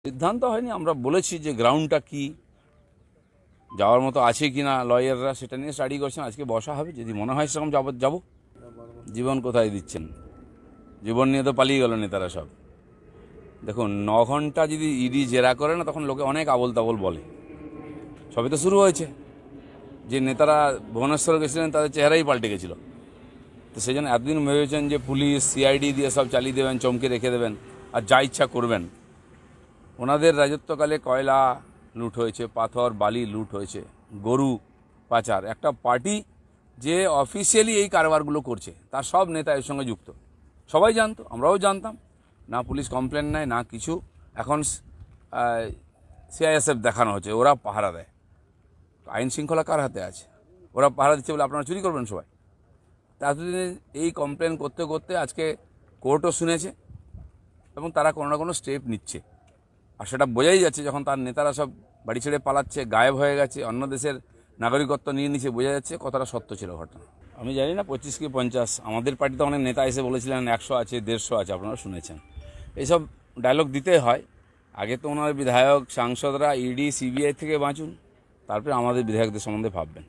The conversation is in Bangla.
সিদ্ধান্ত হয়নি, আমরা বলেছি যে গ্রাউন্ডটা কি, যাওয়ার মতো আছে কি না, লয়াররা সেটা নিয়ে স্টাডি করছেন। আজকে বসা হবে, যদি মনে হয় সেরকম যাব। জীবন কোথায় দিচ্ছেন? জীবন নিয়ে তো পালিয়ে গেল নেতারা সব। দেখুন, 9 ঘন্টা যদি ইডি জেরা করে না, তখন লোকে অনেক আবোল তাবোল বলে। সবই তো শুরু হয়েছে, যে নেতারা ভুবনেশ্বর গেছিলেন তাদের চেহারাই পাল্টে গেছিল। তো সেই জন্য এতদিন ভেবেছেন যে পুলিশ সিআইডি দিয়ে সব চালিয়ে দেবেন, চমকে রেখে দেবেন আর যা ইচ্ছা করবেন। ওনাদের রাজত্বকালে কয়লা লুট হয়েছে, পাথর বালি লুট হয়েছে, গরু পাচার। একটা পার্টি যে অফিসিয়ালি এই কারবারগুলো করছে তার সব নেতা এর সঙ্গে যুক্ত, সবাই জানতো, আমরাও জানতাম না। পুলিশ কমপ্লেন নেয় না কিছু। এখন সিআইএসএফ দেখানো হচ্ছে ওরা পাহারা দেয়। আইন শৃঙ্খলা কার হাতে আছে? ওরা পাহারা দিচ্ছে বলে আপনারা চুরি করবেন সবাই? এতদিনে এই কমপ্লেন করতে করতে আজকে কোর্টও শুনেছে এবং তারা কোনো না কোনো স্টেপ নিচ্ছে। আর সেটা বোঝাই যাচ্ছে, যখন তার নেতারা সব বাড়ি ছেড়ে পালাচ্ছে, গায়েব হয়ে গেছে, অন্য দেশের নাগরিকত্ব নিয়ে নিচ্ছে, বোঝা যাচ্ছে কতটা সত্য ছিল ঘটনা। আমি জানি না 25 কি 50, আমাদের পার্টিতে অনেক নেতা এসে বলেছিলেন 100 আছে, 150 আছে, আপনারা শুনেছেন। এইসব ডায়লগ দিতে হয়। আগে তো ওনার বিধায়ক সাংসদরা ইডি সিবিআই থেকে বাঁচুন, তারপরে আমাদের বিধায়কদের সম্বন্ধে ভাববেন।